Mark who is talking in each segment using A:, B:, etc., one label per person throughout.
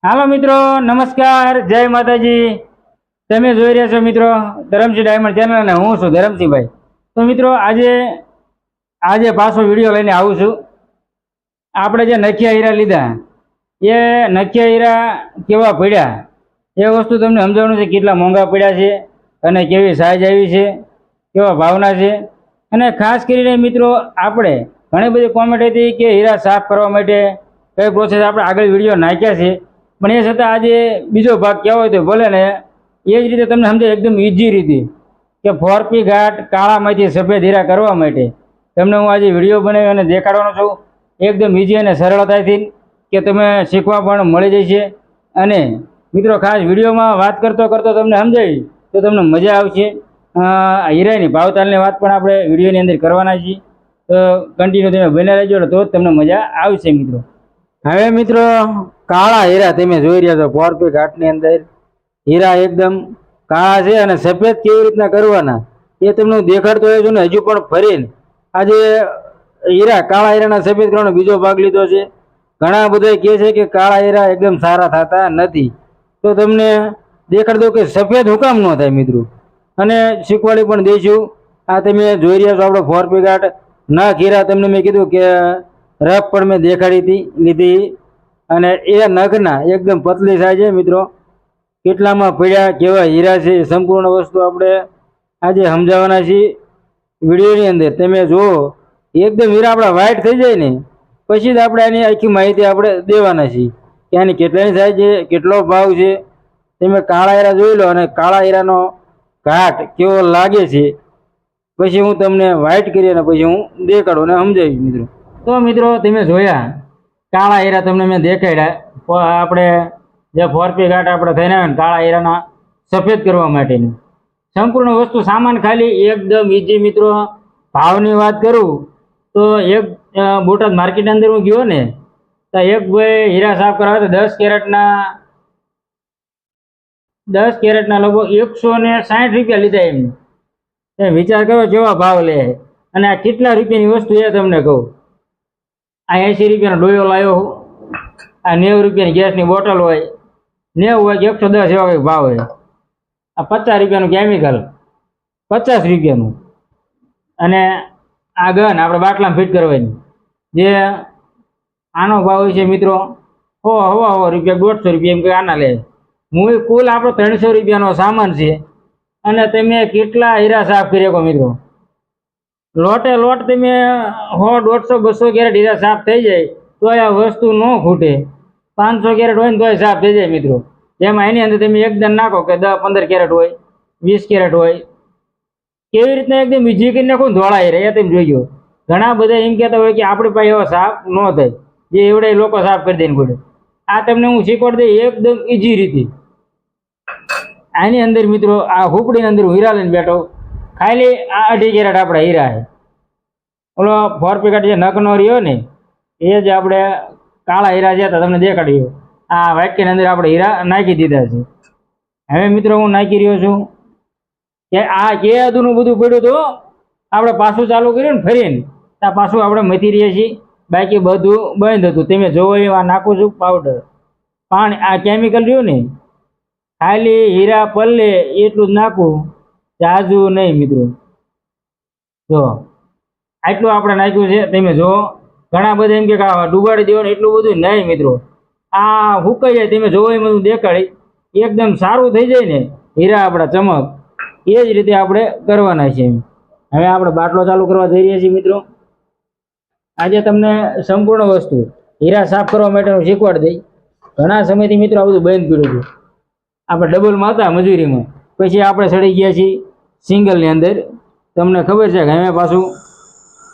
A: હાલો મિત્રો, નમસ્કાર, જય માતાજી। તમે જોઈ રહ્યા છો મિત્રો ધરમસિંહ ડાયમંડ ચેનલ અને હું છું ધરમસિંહભાઈ। તો મિત્રો આજે પાછો વિડીયો લઈને આવું છું। આપણે જે નખિયા હીરા લીધા એ નખિયા હીરા કેવા પડ્યા એ વસ્તુ તમને સમજાવવાનું છે। કેટલા મોંઘા પડ્યા છે અને કેવી સાઈઝ આવી છે, કેવા ભાવના છે। અને ખાસ કરીને મિત્રો આપણે ઘણી બધી કોમેન્ટ હતી કે હીરા સાફ કરવા માટે કઈ પ્રોસેસ આપણે આગળ વિડીયો નાખ્યા છે, પણ એ છતાં આજે બીજો ભાગ કહેવો હોય તો ભલે ને। એ જ રીતે તમને સમજાય એકદમ ઇઝી રીતે કે 4P ઘાટ કાળામાંથી સફેદ હીરા કરવા માટે તમને હું આજે વિડીયો બનાવી અને દેખાડવાનો છું, એકદમ ઇઝી અને સરળતાથી કે તમે શીખવા પણ મળી જશે। અને મિત્રો ખાસ વિડીયોમાં વાત કરતો કરતો તમને સમજાવી તો તમને મજા આવશે। હીરાની ભાવતાલની વાત પણ આપણે વિડીયોની અંદર કરવાના છીએ, તો કન્ટિન્યુ તમે બને રહેજો તો જ તમને મજા આવશે મિત્રો। હવે મિત્રો કાળા હીરા તમે જોઈ રહ્યા છો 4P ઘાટની અંદર હીરા એકદમ કાળા છે અને સફેદ કેવી રીતના કરવાના એ તમને દેખાડતો હોય છું ને હજુ પણ ફરીને આજે કાળા હીરાના સફેદ કરવાનો બીજો ભાગ લીધો છે। ઘણા બધા કહે છે કે કાળા હીરા એકદમ સારા થતા નથી, તો તમને દેખાડ દો કે સફેદ હુકામ ન થાય મિત્રો, અને શીખવાડી પણ દઈશું। આ તમે જોઈ રહ્યા છો આપણો 4P ઘાટ નખ હીરા તમને મેં કીધું કે રફ પણ મેં દેખાડી લીધી, અને એ નખના એકદમ પતલી સાઈઝ છે મિત્રો। કેટલામાં પડ્યા, કેવા હીરા છે, સંપૂર્ણ વસ્તુ આપણે આજે સમજાવવાના છીએ વિડીયોની અંદર। તમે જુઓ એકદમ હીરા આપણા વ્હાઈટ થઈ જાય ને પછી જ આપણે આની આખી માહિતી આપણે દેવાના છીએ કે આની કેટલાની સાઈઝ છે, કેટલો ભાવ છે। તમે કાળા હીરા જોઈ લો અને કાળા હીરાનો ઘાટ કેવો લાગે છે, પછી હું તમને વ્હાઈટ કરી અને પછી હું દેખાડું અને સમજાવીશ મિત્રો। તો મિત્રો તમે જોયા કાળા હીરા તમને મેં દેખાડ્યા, આપણે જે 4P ઘાટ આપણે થઈને આવે ને કાળા હીરાના સફેદ કરવા માટેની સંપૂર્ણ વસ્તુ સામાન ખાલી એકદમ ઈજી મિત્રો। ભાવની વાત કરું તો એક બોટાદ માર્કેટની અંદર હું ગયો ને તો એક ભાઈ હીરા સાફ કરાવે તો 10 કેરેટના લગભગ 160 રૂપિયા લીધા એમને। તમે વિચાર કરો કેવા ભાવ લે, અને આ કેટલા રૂપિયાની વસ્તુ એ તમને કહું। આ 80 રૂપિયાનો ડોયો લાવ્યો, આ 90 રૂપિયાની ગેસની બોટલ હોય, 90 હોય કે 110 એવા કંઈક ભાવ હોય। આ 50 રૂપિયાનું કેમિકલ, 50 રૂપિયાનું, અને આ ગન આપણે બાટલામાં ફિટ કરવાની જે આનો ભાવ હોય છે મિત્રો હવા રૂપિયા 150 રૂપિયા એમ કે આના લે। હું કુલ આપણો 300 રૂપિયાનો સામાન છે, અને તમે કેટલા હીરા સાફ કરી શકો મિત્રો। લોટે લોટ તમે 100, 150, 200 કેરેટ હીરા સાફ થઈ જાય તો આ વસ્તુ ન ખૂટે। 500 કેરેટ હોય ને તોય સાફ થઈ જાય મિત્રો। એમાં એની અંદર તમે એકદમ નાખો કે 10, 15 કેરેટ હોય, 20 કેરેટ હોય, કેવી રીતના એકદમ ઈજી કરી નાખો ધોળા હીરા એ તમે જોઈ લો। ઘણા બધા એમ કહેતા હોય કે આપણી પાસે એવો સાફ ન થાય, જે એવડે લોકો સાફ કરી દઈને પડે। આ તમને હું શીખવાડી દઈ એકદમ ઈજી રીતે। આની અંદર મિત્રો આ હુપડીની અંદર હીરા લઈને બેઠો, ખાલી આ 2.5 કેરેટ આપણા હીરા છે। ઓલો 4P ઘાટ જે નખનો રહ્યો ને એ જ આપણે કાળા હીરા છે તો તમને દેખાડ્યો। આ વાટકીની અંદર આપણે હીરા નાખી દીધા છે। હવે મિત્રો હું નાખી રહ્યો છું કે આ કે અધૂનું બધું પડ્યું તો આપણે પાછું ચાલુ કર્યું ને ફરીને ત્યાં પાછું આપણે મથી રહીએ છીએ, બાકી બધું બંધ હતું। તમે જોવો એવા નાખું છું પાવડર, પાણી, આ કેમિકલ રહ્યું ને ખાલી હીરા પલ્લે એટલું જ નાખવું, જાજુ નહીં મિત્રો। જો આટલું આપણે નાખ્યું છે, તમે જો ઘણા બધા એમ કે ડુબાડી દેવાનું એટલું બધું નહીં મિત્રો। આ હુકાઈ જાય, તમે જોવો એમ બધું દેખાડી એકદમ સારું થઈ જાય ને હીરા આપણા ચમક, એ જ રીતે આપણે કરવાના છે। હવે આપણે બાટલો ચાલુ કરવા જઈ રહ્યા છીએ મિત્રો। આજે તમને સંપૂર્ણ વસ્તુ હીરા સાફ કરવા માટેનું શીખવાડી દઈ। ઘણા સમયથી મિત્રો આ બધું બંધ કર્યું હતું, આપણે ડબલમાં હતા મજૂરીમાં, પછી આપણે ચડી ગયા છીએ સિંગલની અંદર। તમને ખબર છે કે હવે પાછું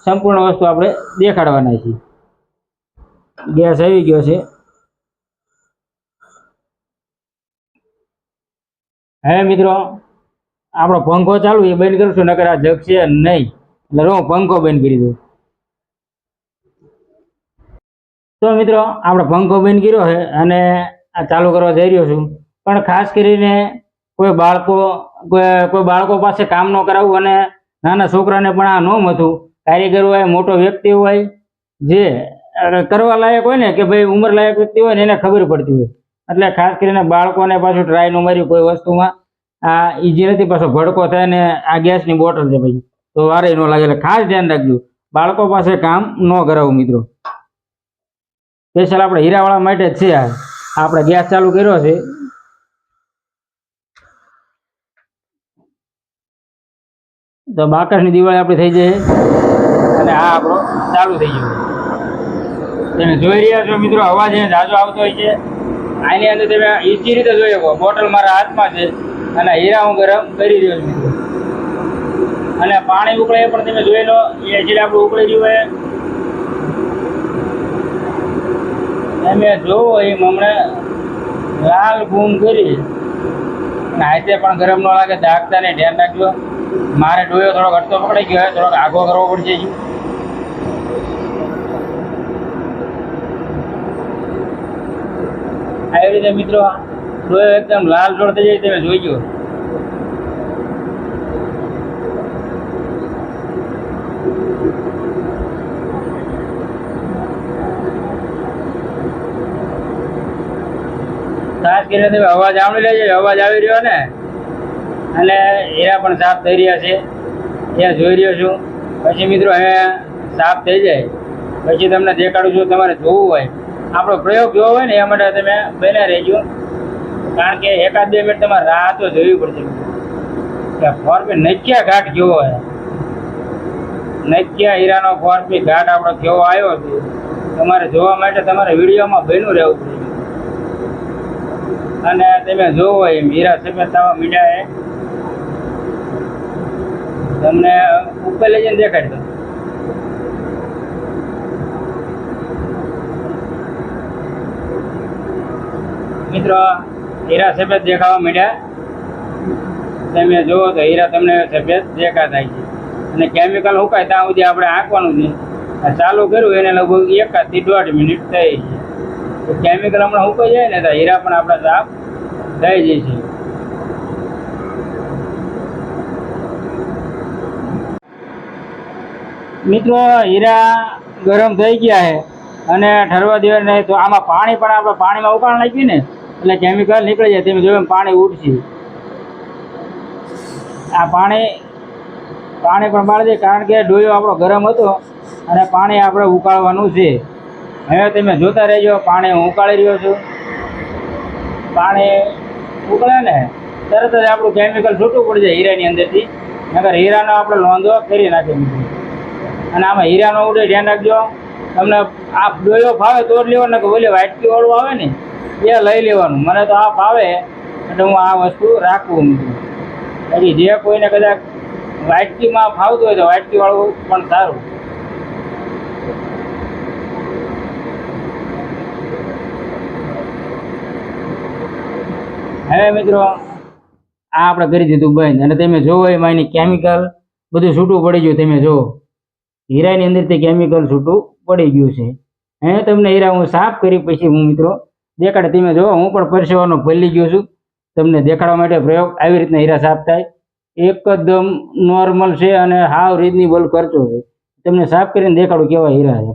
A: સંપૂર્ણ વસ્તુ આપણે દેખાડવાના છીએ। ગેસ આવી ગયો છે। હવે મિત્રો આપણો પંખો ચાલુ એ બંધ કરશું, નકર આ જગશે નહીં, એટલે હું પંખો બંધ કરી દઉં। તો મિત્રો આપણે પંખો બંધ કર્યો છે અને આ ચાલુ કરવા જઈ રહ્યો છું। પણ ખાસ કરીને કોઈ બાળકો પાસે કામ ન કરાવવું, અને નાના છોકરાને પણ આ ન મથવું। કારીગર હોય, મોટો વ્યક્તિ હોય, જે કરવા લાયક હોય ને કે ભાઈ ઉંમર લાયક વ્યક્તિ હોય ને એને ખબર પડતી હોય એટલે ખાસ કરીને બાળકોને પાછું ટ્રાય ન માર્યું કોઈ વસ્તુમાં આ ઈજી નથી, પાછો ભડકો થાય ને આ ગેસની બોટલ છે ભાઈ તો વારે ન લાગે. એટલે ખાસ ધ્યાન રાખજો, બાળકો પાસે કામ ન કરાવું મિત્રો. સ્પેશિયલ આપણે હીરાવાળા માટે જ છે. આ આપણે ગેસ ચાલુ કર્યો છે, તો બાકસની દિવાળી આપણી થઈ જાય અને આ આપણો ચાલુ થઈ ગયો. તમે જોઈ રહ્યા છો મિત્રો, અવાજ એને જાજો આવતો હોય છે. આની અંદર તમે ઈજી રીતે જોઈ શકો, બોટલ મારા હાથમાં છે અને હીરા હું ગરમ કરી રહ્યો છું મિત્રો. અને પાણી ઉકળે એ પણ તમે જોઈ લો, એ હજી આપણું ઉકળી રહ્યું હોય તમે જોવો એમ હમણાં લાલ ઘૂમ કરી અને હાથે પણ ગરમ ન લાગે, દાગતા ને ધ્યાન રાખજો. મારે ડોયો થોડોક અડતો પકડાઈ ગયો, થોડોક આગો કરવો પડશે. આવી રીતે મિત્રો ડોયો એકદમ લાલ જોડ થઈ જાય, તમે જોઈ ગયો. ખાસ કરીને તમે અવાજ સાંભળી લેજો, અવાજ આવી રહ્યો ને, અને હીરા પણ સાફ થઈ રહ્યા છે ત્યાં જોઈ રહ્યો છું. પછી મિત્રો હવે સાફ થઈ જાય પછી તમને દેખાડું છું. તમારે જોવું હોય, આપણો પ્રયોગ જોવો હોય ને એ માટે તમે બન્યા રહેજો, કારણ કે 1-2 મિનિટ તમારે રાહ તો જોવી પડશે કે ફોરપી નક્યા ઘાટ કેવો હોય. નક્યા હીરાનો ફોરપી ઘાટ આપણો કેવો આવ્યો છે તમારે જોવા માટે તમારે વિડીયોમાં બન્યું રહેવું પડે. અને તમે જોવો એમ હીરા સફેદ થવા મીઠા તમને ઉપર લઈ જઈને દેખાડી દો. મિત્રો હીરા સફેદ દેખાવા માંડ્યા, તમે જુઓ તો હીરા તમને સફેદ દેખાતા છે. અને કેમિકલ સુકાય ત્યાં સુધી આપણે આંકવાનું છે. ચાલુ કર્યું એને લગભગ 1 થી 1.5 મિનિટ થઈ છે. કેમિકલ હમણાં સુકાઈ જાય ને તો હીરા પણ આપણા સાફ થઈ જાય છે. મિત્રો હીરા ગરમ થઈ ગયા છે અને ઠરવા દેવા નહીં તો આમાં પાણી પણ આપણે પાણીમાં ઉકાળ નાખીએ ને એટલે કેમિકલ નીકળી જાય. તમે જોયું પાણી ઉડશે, આ પાણી પણ બાળી દે, કારણ કે ડોયો આપણો ગરમ હતો અને પાણી આપણે ઉકાળવાનું છે. હવે તમે જોતા રહેજો, પાણી હું ઉકાળી રહ્યો છું. પાણી ઉકળે ને તરત જ આપણું કેમિકલ છૂટું પડી જાય હીરાની અંદરથી, નકર હીરાનો આપણે લોંધો કરી નાખીએ મિત્રો. અને આમાં હીરાનો ઉડે ધ્યાન રાખજો. તમને આ ડોયો ફાવે તો જ લેવાનો, કે ઓલી વાટકી વાળું આવે ને એ લઈ લેવાનું. મને તો આ ફાવે એટલે હું આ વસ્તુ રાખવું મિત્રો. પછી જે કોઈને કદાચ વાટકીમાં ફાવતું હોય તો વાટકી વાળું પણ સારું. હવે મિત્રો આ આપણે કરી દીધું બંધ, અને તમે જોવો એમાં એની કેમિકલ બધું છૂટું પડી ગયું. તમે જુઓ હીરાની અંદરથી કેમિકલ છૂટું પડી ગયું છે. હવે તમને હીરા હું સાફ કરી પછી હું મિત્રો દેખાડે. તમે જુઓ હું પણ પરસેવાનો ભલી ગયો છું. તમને દેખાડવા માટે પ્રયોગ આવી રીતના હીરા સાફ થાય એકદમ નોર્મલ છે અને હાવ રિઝનેબલ ખર્ચો છે. તમને સાફ કરીને દેખાડું કેવા હીરા છે.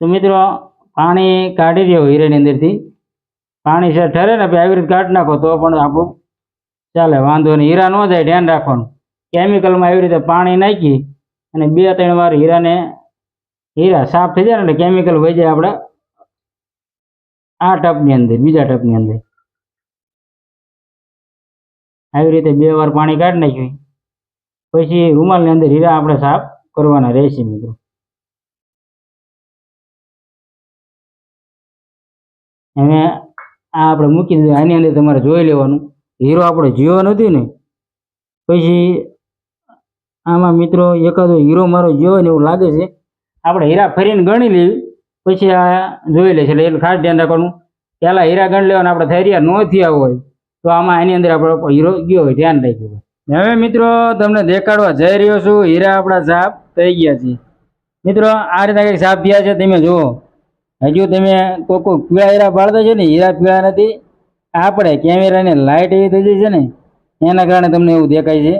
A: તો મિત્રો પાણી કાઢી રહ્યો હીરાની અંદરથી, પાણી છે ઠરે ને આવી રીતે કાઢી નાખો તો પણ આપણું ચાલે, વાંધો નહીં. હીરા ન જાય ધ્યાન રાખવાનું. કેમિકલમાં આવી રીતે પાણી નાખી અને 2-3 વાર હીરા સાફ થઈ જાય ને એટલે કેમિકલ વહી જાય આપણે આ ટપની અંદર, બીજા ટપની અંદર. આવી રીતે 2 વાર પાણી કાઢી નાખ્યું પછી રૂમાલની અંદર હીરા આપણે સાફ કરવાના રહેશે મિત્રો. હવે આ આપણે મૂકી દીધું. આની અંદર તમારે જોઈ લેવાનું હીરો આપણે જીવો નથી ને, પછી આમાં મિત્રો એકાદો હીરો મારો જીવો ને એવું લાગે છે, આપણે હીરા ફરીને ગણી લેવી પછી આ જોઈ લે છે. એટલે એટલું ખાસ ધ્યાન રાખવાનું, પહેલાં હીરા ગણી લેવાના. આપણે થરિયા ન થયા હોય તો આમાં એની અંદર આપણો હીરો ગયો હોય, ધ્યાન રાખ્યું. હવે મિત્રો તમને દેખાડવા જઈ રહ્યો છું, હીરા આપણા સાફ થઈ ગયા છે. મિત્રો આ રીતના કંઈક સાફ થયા છે, તમે જુઓ. હજુ તમે કોઈ પીળા હીરા પાડતા છો ને, હીરા પીળા નથી, આપણે કેમેરાની લાઇટ એવી થઈ જાય છે ને એના કારણે તમને એવું દેખાય છે.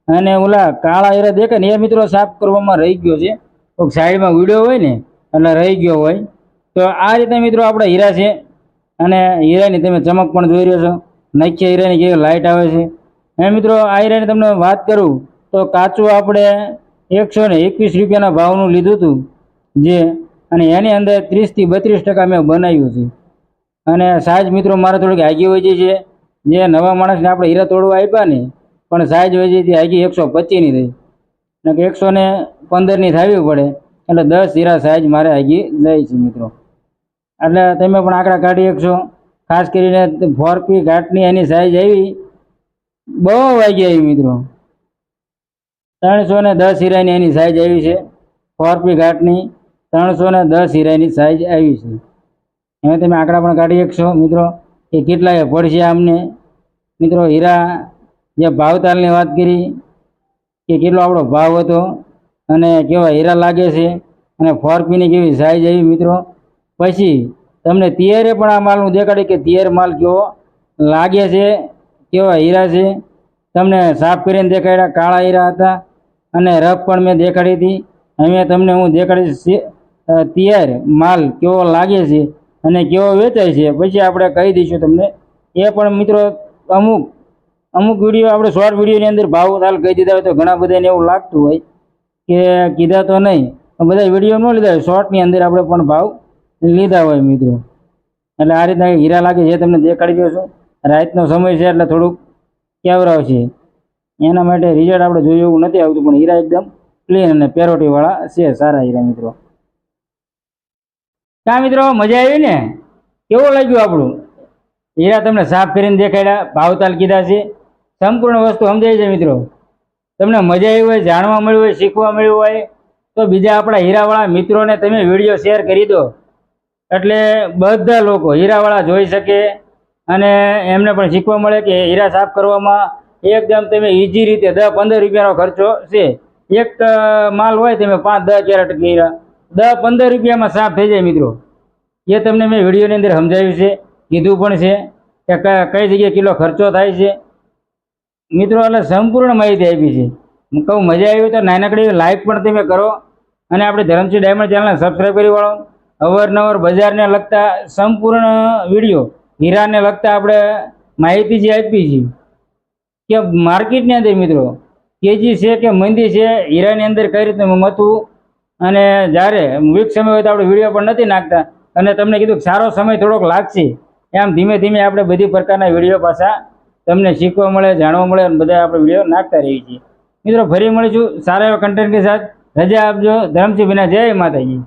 A: અને ઓલા કાળા હીરા દેખાય ને એ મિત્રો સાફ કરવામાં રહી ગયો છે, કોઈક સાઈડમાં વિડીયો હોય ને એટલે રહી ગયો હોય. તો આ રીતે મિત્રો આપણા હીરા છે અને હીરાની તમે ચમક પણ જોઈ રહ્યો છો, નખ્ય હીરાની કેવી લાઇટ આવે છે. અને મિત્રો આ હીરાની તમને વાત કરું તો કાચું આપણે 121 રૂપિયાના ભાવનું લીધું હતું જે, અને એની અંદર 30 થી 32% મેં બનાવ્યું છે. અને સાઈઝ મિત્રો મારે થોડીક આગી વધી છે, જે નવા માણસને આપણે હીરા તોડવા આપ્યા ને પણ સાઈઝ વધી હતી આગી 125ની થઈ, એટલે 115ની થવી પડે, એટલે 10 હીરા સાઈઝ મારે આગી જાય છે મિત્રો. એટલે તમે પણ આંકડા કાઢી શકશો. ખાસ કરીને 4P ઘાટની એની સાઈઝ આવી બહુ વાગી આવી મિત્રો, 310 હીરાની એની સાઈઝ આવી છે. 4P ઘાટની 310 હીરાની સાઈઝ આવી છે. હવે તમે આંકડા પણ કાઢી શકશો મિત્રો કે કેટલા એ પડશે આમને. મિત્રો હીરા જે ભાવતાલની વાત કરી કે કેટલો આપણો ભાવ હતો અને કેવા હીરા લાગે છે અને 4Pની કેવી સાઈઝ આવી મિત્રો. પછી તમને તિયરે પણ આ માલનું દેખાડી કે તિયર માલ કેવો લાગે છે, કેવા હીરા છે. તમને સાફ કરીને દેખાડ્યા, કાળા હીરા હતા અને રફ પણ મેં દેખાડી હતી. હવે તમને હું દેખાડીશ તિયર માલ કેવો લાગે છે અને કેવો વેચાય છે, પછી આપણે કહી દઈશું તમને. એ પણ મિત્રો અમુક વિડીયો આપણે શોર્ટ વિડીયોની અંદર ભાવ તાલ કહી દીધા હોય તો ઘણા બધાને એવું લાગતું હોય કે કીધા તો નહીં, બધા વિડીયો ન લીધા હોય, શોર્ટની અંદર આપણે પણ ભાવ લીધા હોય મિત્રો. એટલે આ રીતના હીરા લાગે છે તમને દેખાડી દઉં છું. રાતનો સમય છે એટલે થોડુંક કેવરાવ છે, એના માટે રિઝલ્ટ આપણે જોયું એવું નથી આવતું, પણ હીરા એકદમ ક્લીન અને પેરોટીવાળા છે, સારા હીરા મિત્રો. ક્યાં મિત્રો મજા આવી ને? કેવું લાગ્યું આપણું હીરા? તમને સાફ કરીને દેખાડ્યા, ભાવતાલ કીધા છે, સંપૂર્ણ વસ્તુ સમજાય છે મિત્રો. તમને મજા આવી હોય, જાણવા મળ્યું હોય, શીખવા મળ્યું હોય તો બીજા આપણા હીરાવાળા મિત્રોને તમે વિડીયો શેર કરી દો, એટલે બધા લોકો હીરાવાળા જોઈ શકે અને એમને પણ શીખવા મળે કે હીરા સાફ કરવામાં એકદમ તમે ઇઝી રીતે 10-15 રૂપિયાનો ખર્ચો છે. એક માલ હોય તમે 5-10 કેરેટ હીરા 10-15 રૂપિયામાં સાફ થઈ જાય મિત્રો. એ તમને મેં વિડીયોની અંદર સમજાવ્યું છે, કીધું પણ છે કે કઈ જગ્યાએ કેટલો ખર્ચો થાય છે મિત્રો. એટલે સંપૂર્ણ માહિતી આપી છે. હું કહું મજા આવી તો નાનકડી લાઈક પણ તમે કરો અને આપણે ધરમસિંહ ડાયમંડ ચેનલને સબસ્ક્રાઈબ કરી વાળો. અવારનવાર બજારને લગતા સંપૂર્ણ વિડીયો, હીરાને લગતા આપણે માહિતી જે આપી છે કે માર્કેટની અંદર મિત્રો તેજી છે કે મંદી છે, હીરાની અંદર કઈ રીતનું મથવું, અને જ્યારે વીક સમય હોય તો આપણે વિડીયો પણ નથી નાખતા. અને તમને કીધું કે સારો સમય થોડોક લાગશે, એમ ધીમે ધીમે આપણે બધી પ્રકારના વિડીયો પાછા તમને શીખવા મળે, જાણવા મળે અને બધા આપણે વિડીયો નાખતા રહીએ છીએ મિત્રો. ફરી મળીશું સારા એવા કન્ટેન્ટ કે સાથ. રજા આપજો. ધરમસિંહ ભાઈના જય માતાજી.